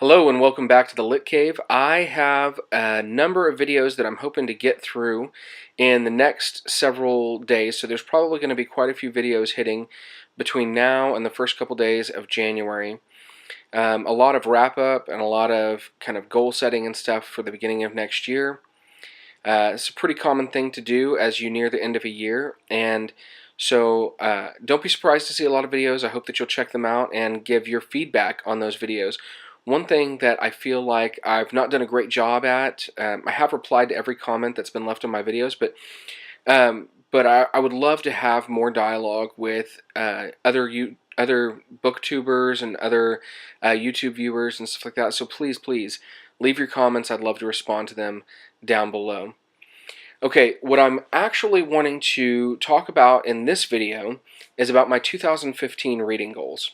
Hello and welcome back to the Lit Cave. I have a number of videos that I'm hoping to get through in the next several days, so there's probably going to be quite a few videos hitting between now and the first couple days of January. A lot of wrap-up and a lot of kind of goal setting and stuff for the beginning of next year. It's a pretty common thing to do as you near the end of a year, and so don't be surprised to see a lot of videos. I hope that you'll check them out and give your feedback on those videos. One thing that I feel like I've not done a great job at, I have replied to every comment that's been left on my videos, but I would love to have more dialogue with other booktubers and other YouTube viewers and stuff like that. So please leave your comments. I'd love to respond to them down below. Okay, what I'm actually wanting to talk about in this video is about my 2015 reading goals.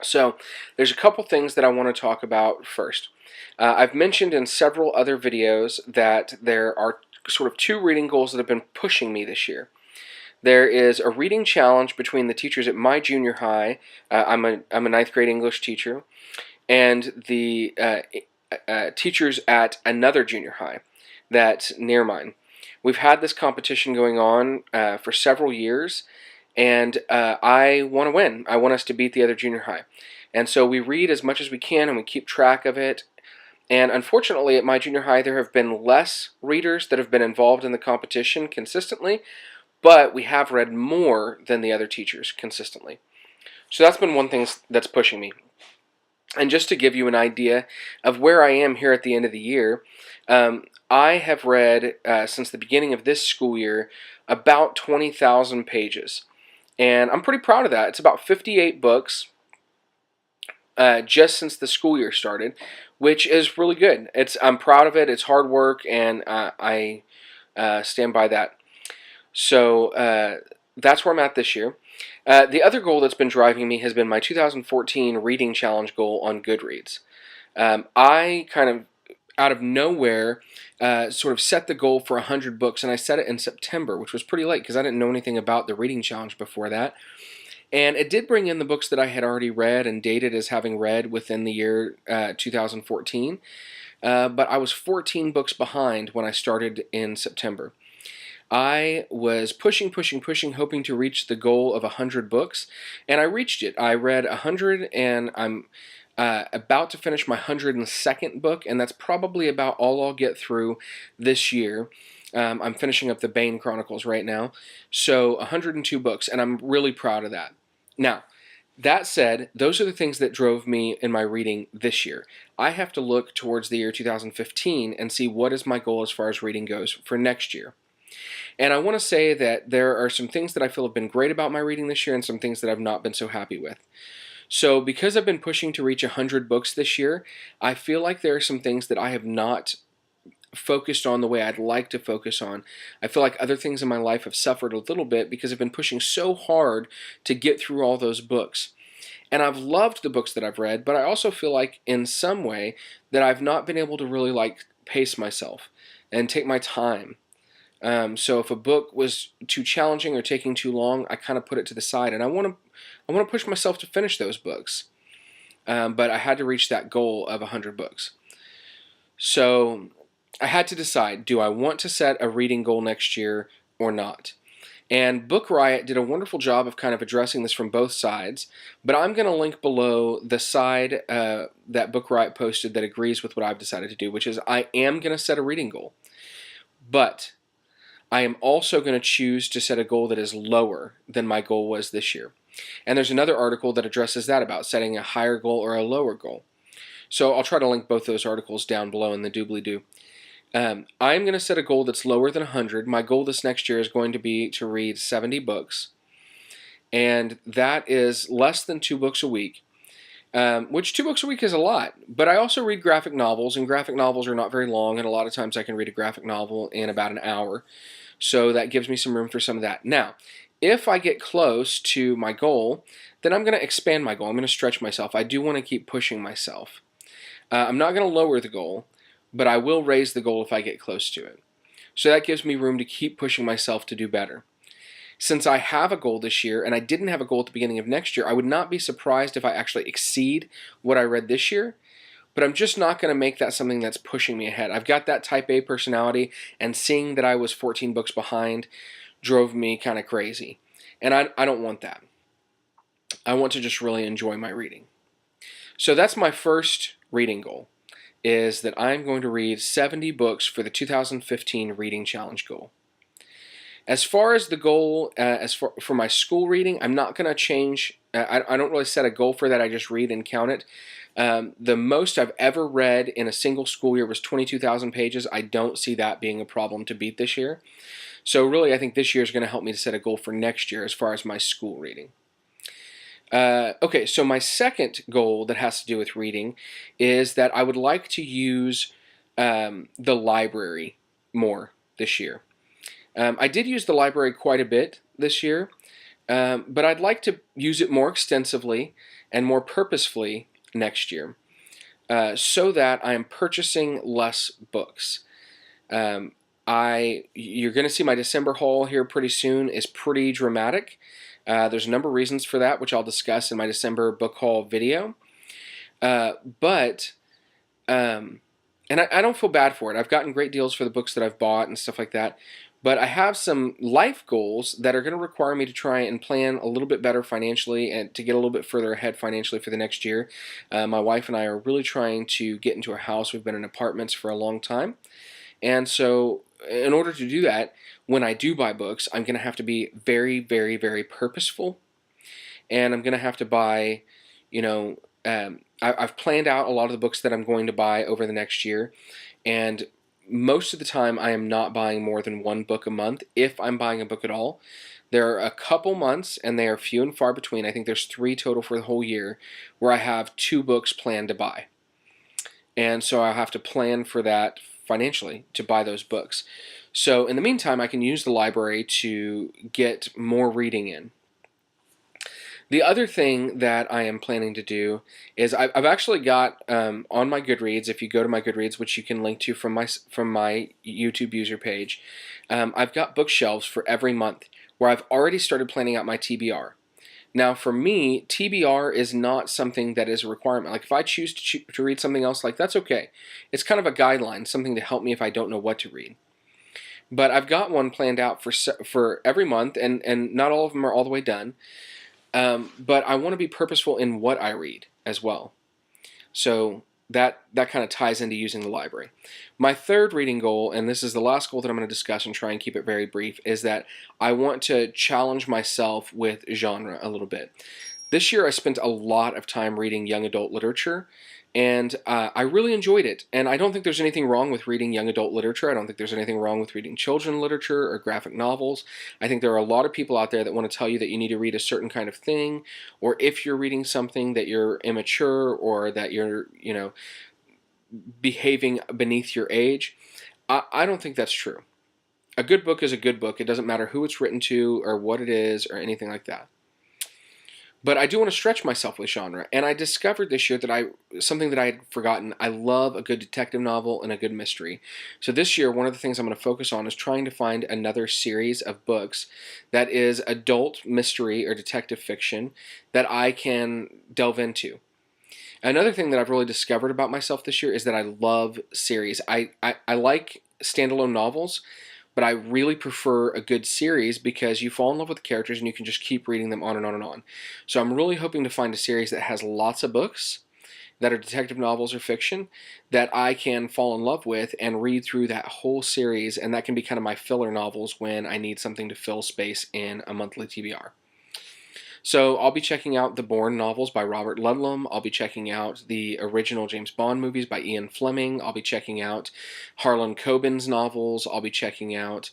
So there's a couple things that I want to talk about first. I've mentioned in several other videos that there are sort of two reading goals that have been pushing me this year. There is a reading challenge between the teachers at my junior high. I'm a ninth grade English teacher, and the teachers at another junior high that's near mine. We've had this competition going on for several years, and I want to win. I want us to beat the other junior high. And so we read as much as we can and we keep track of it. And unfortunately at my junior high there have been less readers that have been involved in the competition consistently, but we have read more than the other teachers consistently. So that's been one thing that's pushing me. And just to give you an idea of where I am here at the end of the year, I have read, since the beginning of this school year, about 20,000 pages. And I'm pretty proud of that. It's about 58 books just since the school year started, which is really good. I'm proud of it. It's hard work, and I stand by that. So that's where I'm at this year. The other goal that's been driving me has been my 2014 reading challenge goal on Goodreads. I kind of, out of nowhere, sort of set the goal for 100 books, and I set it in September, which was pretty late because I didn't know anything about the reading challenge before that. And it did bring in the books that I had already read and dated as having read within the year 2014, but I was 14 books behind when I started in September. I was pushing, hoping to reach the goal of 100 books, and I reached it. I read 100, and I'm about to finish my 102nd book, and that's probably about all I'll get through this year. I'm finishing up the Bane Chronicles right now, so 102 books, and I'm really proud of that. Now, that said, those are the things that drove me in my reading this year. I have to look towards the year 2015 and see what is my goal as far as reading goes for next year. And I want to say that there are some things that I feel have been great about my reading this year and some things that I've not been so happy with. So because I've been pushing to reach 100 books this year, I feel like there are some things that I have not focused on the way I'd like to focus on. I feel like other things in my life have suffered a little bit because I've been pushing so hard to get through all those books. And I've loved the books that I've read, but I also feel like in some way that I've not been able to really pace myself and take my time. So if a book was too challenging or taking too long, I kind of put it to the side, and I want to push myself to finish those books. But I had to reach that goal of 100 books. So I had to decide, do I want to set a reading goal next year or not? And Book Riot did a wonderful job of kind of addressing this from both sides, but I'm going to link below the side that Book Riot posted that agrees with what I've decided to do, which is I am going to set a reading goal. But I am also going to choose to set a goal that is lower than my goal was this year. And there's another article that addresses that, about setting a higher goal or a lower goal. So I'll try to link both those articles down below in the doobly-doo. I'm going to set a goal that's lower than 100. My goal this next year is going to be to read 70 books. And that is less than 2 books a week. Which 2 books a week is a lot, but I also read graphic novels, and graphic novels are not very long, and a lot of times I can read a graphic novel in about an hour, so that gives me some room for some of that. Now, if I get close to my goal, then I'm going to expand my goal. I'm going to stretch myself. I do want to keep pushing myself. I'm not going to lower the goal, but I will raise the goal if I get close to it. So that gives me room to keep pushing myself to do better. Since I have a goal this year, and I didn't have a goal at the beginning of next year, I would not be surprised if I actually exceed what I read this year, but I'm just not going to make that something that's pushing me ahead. I've got that type A personality, and seeing that I was 14 books behind drove me kind of crazy. And I don't want that. I want to just really enjoy my reading. So that's my first reading goal, is that I'm going to read 70 books for the 2015 Reading Challenge goal. As far as the goal, for my school reading, I'm not going to change. I don't really set a goal for that. I just read and count it. The most I've ever read in a single school year was 22,000 pages. I don't see that being a problem to beat this year. So really, I think this year is going to help me to set a goal for next year as far as my school reading. Okay, so my second goal that has to do with reading is that I would like to use the library more this year. I did use the library quite a bit this year, but I'd like to use it more extensively and more purposefully next year, so that I am purchasing less books. You're going to see my December haul here pretty soon is pretty dramatic. There's a number of reasons for that, which I'll discuss in my December book haul video. And I don't feel bad for it. I've gotten great deals for the books that I've bought and stuff like that. But I have some life goals that are going to require me to try and plan a little bit better financially and to get a little bit further ahead financially for the next year. My wife and I are really trying to get into a house. We've been in apartments for a long time. And so in order to do that, when I do buy books, I'm going to have to be very, very, very purposeful. And I'm going to have to buy, I've planned out a lot of the books that I'm going to buy over the next year. And most of the time, I am not buying more than one book a month, if I'm buying a book at all. There are a couple months, and they are few and far between. I think there's 3 total for the whole year, where I have 2 books planned to buy. And so I'll have to plan for that financially to buy those books. So in the meantime, I can use the library to get more reading in. The other thing that I am planning to do is I've actually got on my Goodreads, if you go to my Goodreads, which you can link to from my YouTube user page, I've got bookshelves for every month where I've already started planning out my TBR. Now for me, TBR is not something that is a requirement. Like if I choose to read something else, like that's okay. It's kind of a guideline, something to help me if I don't know what to read. But I've got one planned out for every month, and not all of them are all the way done. But I want to be purposeful in what I read as well. So that kind of ties into using the library. My third reading goal, and this is the last goal that I'm going to discuss and try and keep it very brief, is that I want to challenge myself with genre a little bit. This year I spent a lot of time reading young adult literature, and I really enjoyed it. And I don't think there's anything wrong with reading young adult literature. I don't think there's anything wrong with reading children's literature or graphic novels. I think there are a lot of people out there that want to tell you that you need to read a certain kind of thing, or if you're reading something that you're immature or that you're, behaving beneath your age. I don't think that's true. A good book is a good book. It doesn't matter who it's written to or what it is or anything like that. But I do want to stretch myself with genre, and I discovered this year that something that I had forgotten. I love a good detective novel and a good mystery. So this year, one of the things I'm going to focus on is trying to find another series of books that is adult mystery or detective fiction that I can delve into. Another thing that I've really discovered about myself this year is that I love series. I like standalone novels, but I really prefer a good series because you fall in love with the characters and you can just keep reading them on and on and on. So I'm really hoping to find a series that has lots of books that are detective novels or fiction that I can fall in love with and read through that whole series, and that can be kind of my filler novels when I need something to fill space in a monthly TBR. So I'll be checking out the Bourne novels by Robert Ludlum. I'll be checking out the original James Bond movies by Ian Fleming. I'll be checking out Harlan Coben's novels. I'll be checking out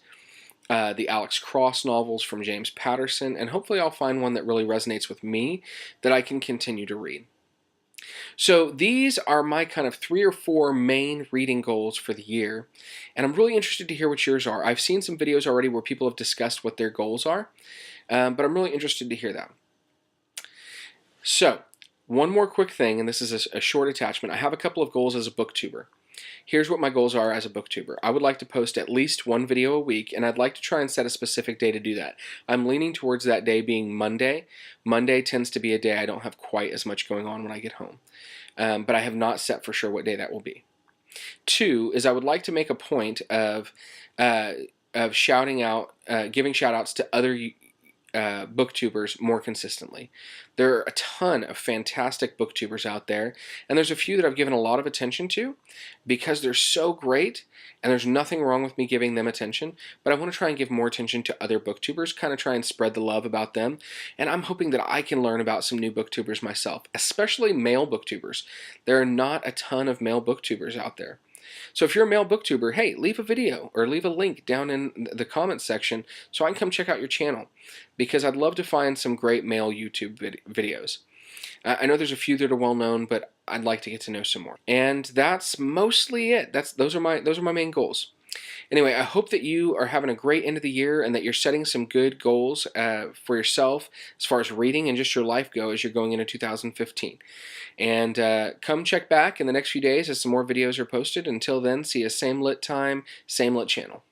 the Alex Cross novels from James Patterson. And hopefully I'll find one that really resonates with me that I can continue to read. So these are my kind of 3 or 4 main reading goals for the year. And I'm really interested to hear what yours are. I've seen some videos already where people have discussed what their goals are. But I'm really interested to hear that. So, one more quick thing, and this is a short attachment. I have a couple of goals as a booktuber. Here's what my goals are as a booktuber. I would like to post at least one video a week, and I'd like to try and set a specific day to do that. I'm leaning towards that day being Monday. Monday tends to be a day I don't have quite as much going on when I get home, but I have not set for sure what day that will be. 2 is I would like to make a point of shouting out, giving shout outs to other booktubers more consistently. There are a ton of fantastic booktubers out there, and there's a few that I've given a lot of attention to because they're so great, and there's nothing wrong with me giving them attention, but I want to try and give more attention to other booktubers, kind of try and spread the love about them, and I'm hoping that I can learn about some new booktubers myself, especially male booktubers. There are not a ton of male booktubers out there. So if you're a male booktuber, hey, leave a video or leave a link down in the comments section so I can come check out your channel, because I'd love to find some great male YouTube videos. I know there's a few that are well known, but I'd like to get to know some more. And that's mostly it. Those are my main goals. Anyway, I hope that you are having a great end of the year and that you're setting some good goals for yourself as far as reading and just your life go as you're going into 2015. And come check back in the next few days as some more videos are posted. Until then, see you same lit time, same lit channel.